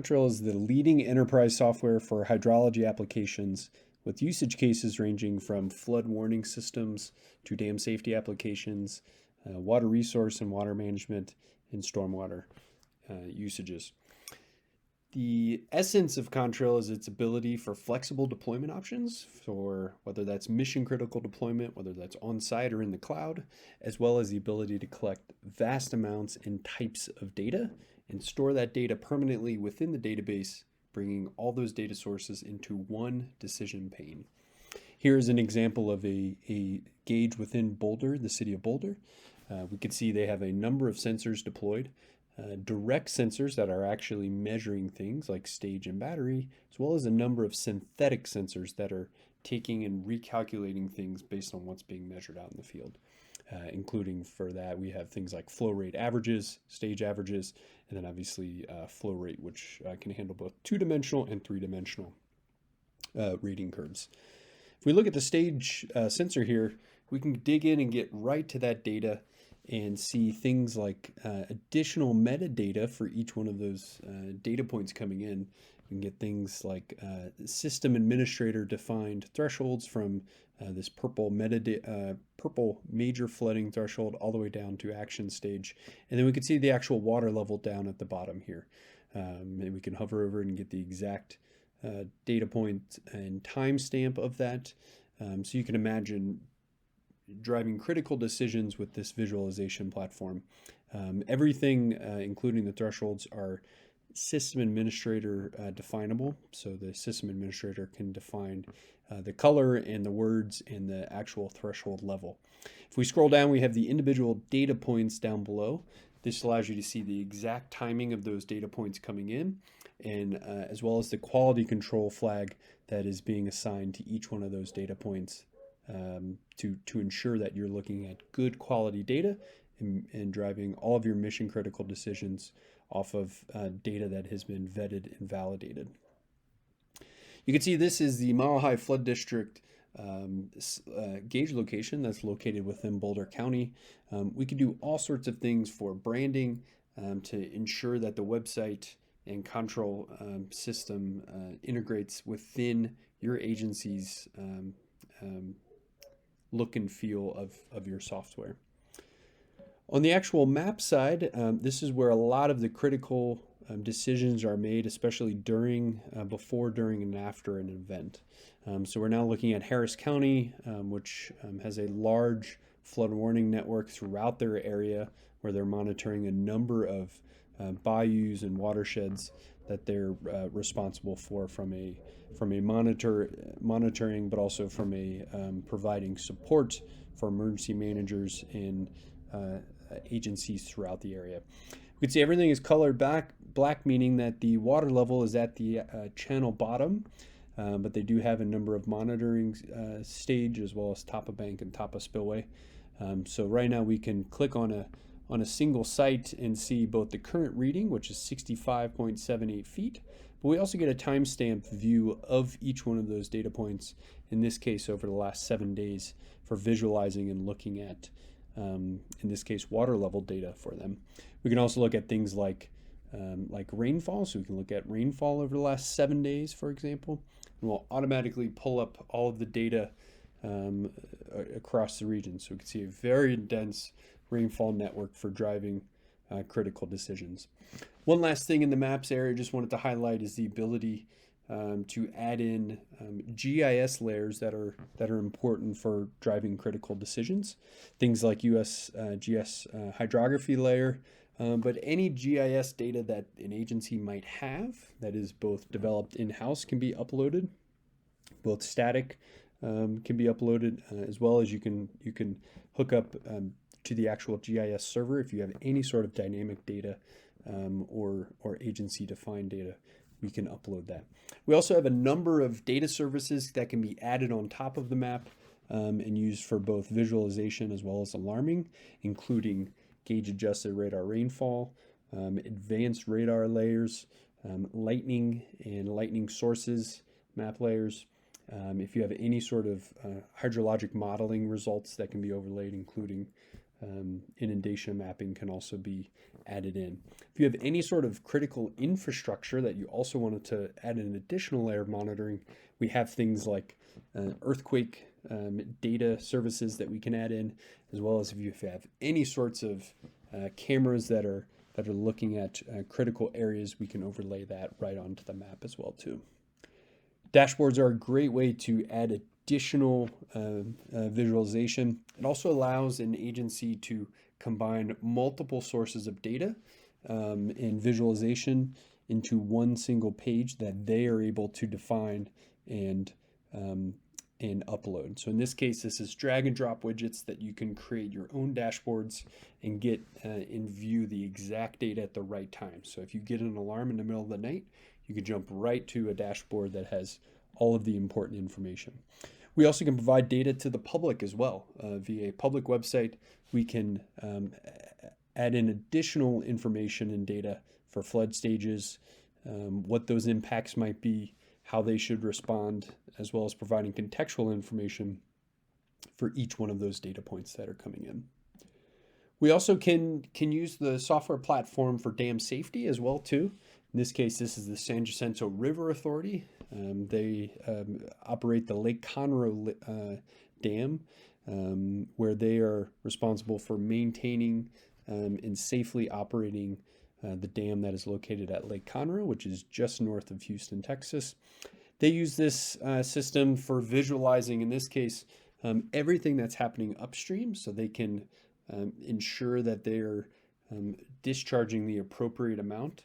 Contrail is the leading enterprise software for hydrology applications with usage cases ranging from flood warning systems to dam safety applications, water resource and water management, and stormwater usages. The essence of Contrail is its ability for flexible deployment options for whether that's mission critical deployment, whether that's on site or in the cloud, as well as the ability to collect vast amounts and types of data and store that data permanently within the database, bringing all those data sources into one decision pane. Here's an example of a gauge within Boulder, the city of Boulder. We can see they have a number of sensors deployed. Direct sensors that are actually measuring things like stage and battery, as well as a number of synthetic sensors that are taking and recalculating things based on what's being measured out in the field. Including for that, we have things like flow rate averages, stage averages, and then obviously flow rate, which can handle both two-dimensional and three-dimensional reading curves. If we look at the stage sensor here, we can dig in and get right to that data and see things like additional metadata for each one of those data points coming in. We can get things like system administrator defined thresholds from this purple major flooding threshold all the way down to action stage. And then we can see the actual water level down at the bottom here. And we can hover over and get the exact data point and timestamp of that. So you can imagine driving critical decisions with this visualization platform. Everything, including the thresholds, are system administrator definable. So the system administrator can define the color and the words and the actual threshold level. If we scroll down, we have the individual data points down below. This allows you to see the exact timing of those data points coming in, and as well as the quality control flag that is being assigned to each one of those data points to ensure that you're looking at good quality data and driving all of your mission critical decisions off of data that has been vetted and validated. You can see this is the Mile High Flood District gauge location that's located within Boulder County. We can do all sorts of things for branding to ensure that the website and Contrail system integrates within your agency's look and feel of your software. On the actual map side, this is where a lot of the critical decisions are made, especially during, before, during, and after an event. So we're now looking at Harris County, which has a large flood warning network throughout their area where they're monitoring a number of bayous and watersheds that they're responsible for from a monitoring, but also from a providing support for emergency managers and agencies throughout the area. We can see everything is colored black, meaning that the water level is at the channel bottom, but they do have a number of monitoring stage as well as top of bank and top of spillway. So right now we can click on a single site and see both the current reading, which is 65.78 feet, but we also get a timestamp view of each one of those data points, in this case over the last 7 days, for visualizing and looking at, in this case, water level data for them. We can also look at things like rainfall, so we can look at rainfall over the last 7 days, for example, and we'll automatically pull up all of the data across the region. So we can see a very dense rainfall network for driving critical decisions. One last thing in the maps area I just wanted to highlight is the ability to add in GIS layers that are important for driving critical decisions. Things like GS hydrography layer, but any GIS data that an agency might have that is both developed in-house can be uploaded, both static can be uploaded, as well as you can hook up to the actual GIS server if you have any sort of dynamic data or agency defined data. We can upload that. We also have a number of data services that can be added on top of the map and used for both visualization as well as alarming, including gauge adjusted radar rainfall, advanced radar layers, lightning and lightning sources map layers. If you have any sort of hydrologic modeling results that can be overlaid, including inundation mapping can also be added in. If you have any sort of critical infrastructure that you also wanted to add an additional layer of monitoring, we have things like earthquake data services that we can add in, as well as if you have any sorts of cameras that are looking at critical areas, we can overlay that right onto the map as well too. Dashboards are a great way to add additional visualization. It also allows an agency to combine multiple sources of data and visualization into one single page that they are able to define and upload. So in this case, this is drag and drop widgets that you can create your own dashboards and get and view the exact data at the right time. So if you get an alarm in the middle of the night, you can jump right to a dashboard that has all of the important information. We also can provide data to the public as well. Via a public website, we can add in additional information and data for flood stages, what those impacts might be, how they should respond, as well as providing contextual information for each one of those data points that are coming in. We also can use the software platform for dam safety as well too. In this case, this is the San Jacinto River Authority. They operate the Lake Conroe Dam, where they are responsible for maintaining and safely operating the dam that is located at Lake Conroe, which is just north of Houston, Texas. They use this system for visualizing, in this case, everything that's happening upstream, so they can ensure that they're discharging the appropriate amount,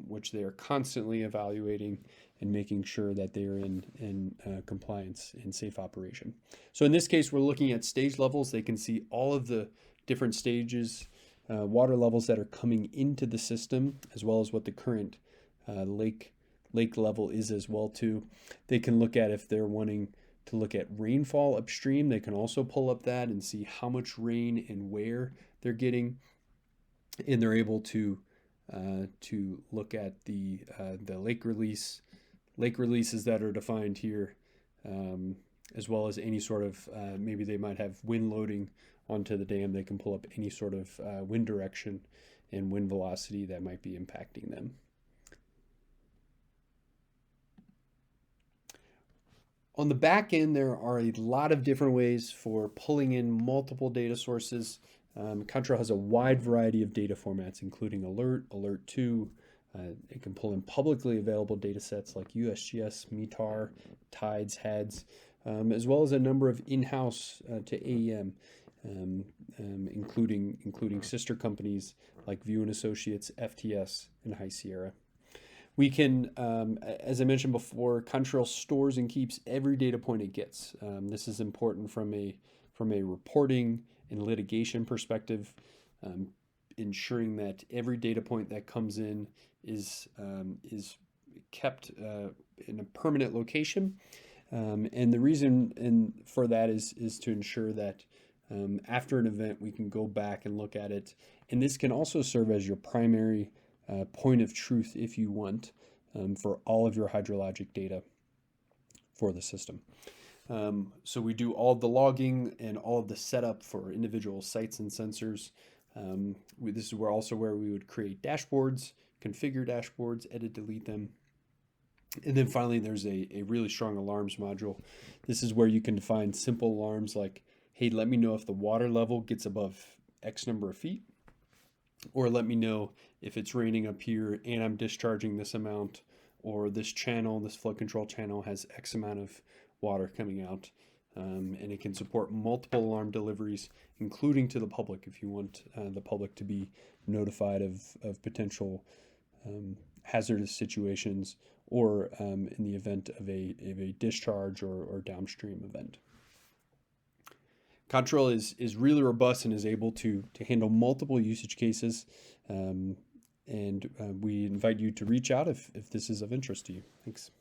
which they are constantly evaluating and making sure that they are in compliance and safe operation. So in this case, we're looking at stage levels. They can see all of the different stages, water levels that are coming into the system, as well as what the current lake level is as well too. They can look at, if they're wanting to look at rainfall upstream, they can also pull up that and see how much rain and where they're getting, and they're able to look at the lake releases that are defined here, as well as any sort of maybe they might have wind loading onto the dam. They can pull up any sort of wind direction and wind velocity that might be impacting them. On the back end, there are a lot of different ways for pulling in multiple data sources. Contrail has a wide variety of data formats, including Alert, Alert 2. It can pull in publicly available data sets like USGS, METAR, TIDES, HADS, as well as a number of in-house to AEM, including sister companies like View and Associates, FTS, and High Sierra. We can, as I mentioned before, Contrail stores and keeps every data point it gets. This is important from a reporting and litigation perspective, ensuring that every data point that comes in is kept in a permanent location. And the reason for that is to ensure that after an event, we can go back and look at it. And this can also serve as your primary point of truth, if you want, for all of your hydrologic data for the system. So we do all of the logging and all of the setup for individual sites and sensors. This is where we would create dashboards, configure dashboards, edit, delete them. And then finally, there's a really strong alarms module. This is where you can define simple alarms like, hey, let me know if the water level gets above X number of feet, or let me know if it's raining up here and I'm discharging this amount, or this channel, this flood control channel has X amount of water coming out. And it can support multiple alarm deliveries, including to the public if you want the public to be notified of potential hazardous situations, or in the event of a discharge or downstream event. Contrail is really robust and is able to handle multiple usage cases, and we invite you to reach out if this is of interest to you. Thanks.